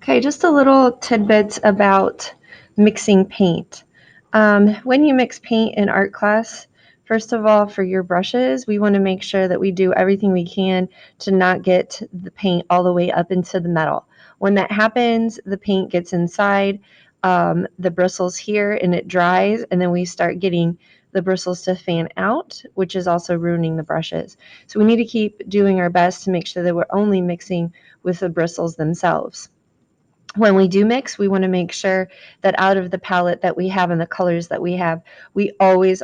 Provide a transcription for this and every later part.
Okay, just a little tidbit about mixing paint. When you mix paint in art class, first of all, for your brushes, we want to make sure that we do everything we can to not get the paint all the way up into the metal. When that happens, the paint gets inside the bristles here and it dries, and then we start getting the bristles to fan out, which is also ruining the brushes. So we need to keep doing our best to make sure that we're only mixing with the bristles themselves. When we do mix, we want to make sure that out of the palette that we have and the colors that we have, we always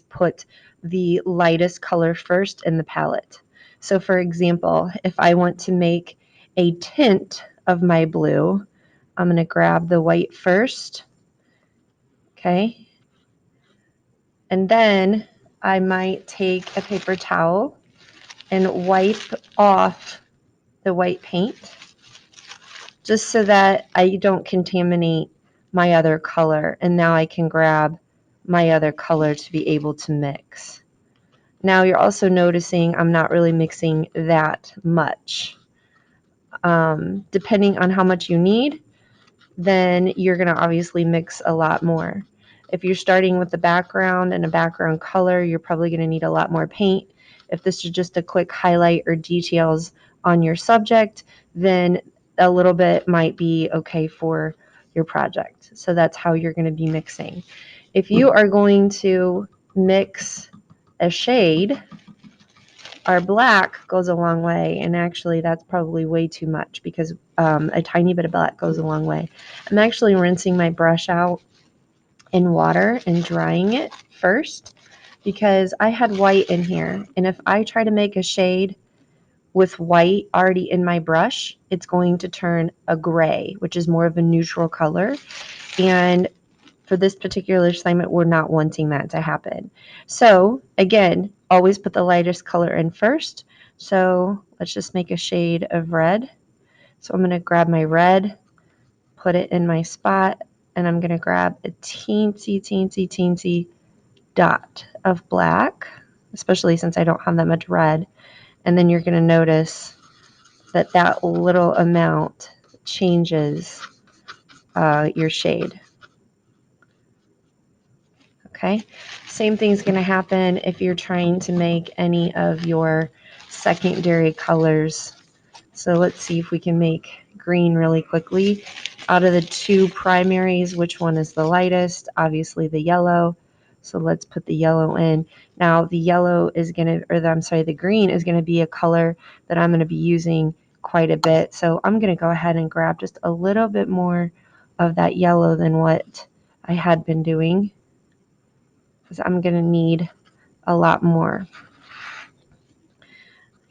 put the lightest color first in the palette. So for example, if I want to make a tint of my blue, I'm going to grab the white first, okay? And then I might take a paper towel and wipe off the white paint, just so that I don't contaminate my other color. And now I can grab my other color to be able to mix. Now you're also noticing I'm not really mixing that much. Depending on how much you need, then you're going to obviously mix a lot more. If you're starting with the background and a background color, you're probably going to need a lot more paint. If this is just a quick highlight or details on your subject, then a little bit might be okay for your project. So that's how you're going to be mixing. If you are going to mix a shade, our black goes a long way, and actually that's probably way too much because a tiny bit of black goes a long way. I'm actually rinsing my brush out in water and drying it first because I had white in here, and if I try to make a shade with white already in my brush, it's going to turn a gray, which is more of a neutral color. And for this particular assignment, we're not wanting that to happen. So again, always put the lightest color in first. So let's just make a shade of red. So I'm going to grab my red, put it in my spot, and I'm going to grab a teensy dot of black, especially since I don't have that much red. And then you're going to notice that that little amount changes your shade. Okay, same thing's going to happen if you're trying to make any of your secondary colors. So let's see if we can make green really quickly. Out of the two primaries, which one is the lightest? Obviously the yellow. So let's put the yellow in. Now the yellow is going to, or the green is going to be a color that I'm going to be using quite a bit. So I'm going to go ahead and grab just a little bit more of that yellow than what I had been doing, because I'm going to need a lot more.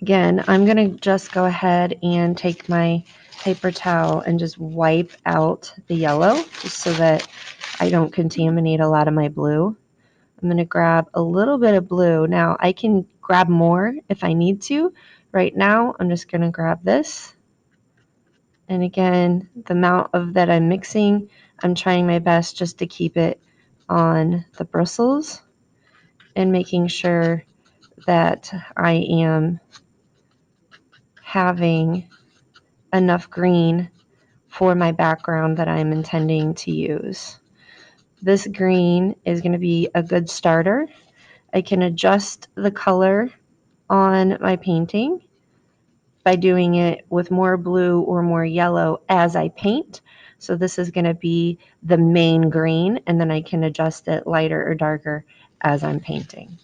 Again, I'm going to just go ahead and take my paper towel and just wipe out the yellow just so that I don't contaminate a lot of my blue. I'm going to grab a little bit of blue. Now I can grab more if I need to. Right now I'm just going to grab this. And again, the amount of that I'm mixing, I'm trying my best just to keep it on the bristles and making sure that I am having enough green for my background that I'm intending to use. This green is going to be a good starter. I can adjust the color on my painting by doing it with more blue or more yellow as I paint. So this is going to be the main green, and then I can adjust it lighter or darker as I'm painting.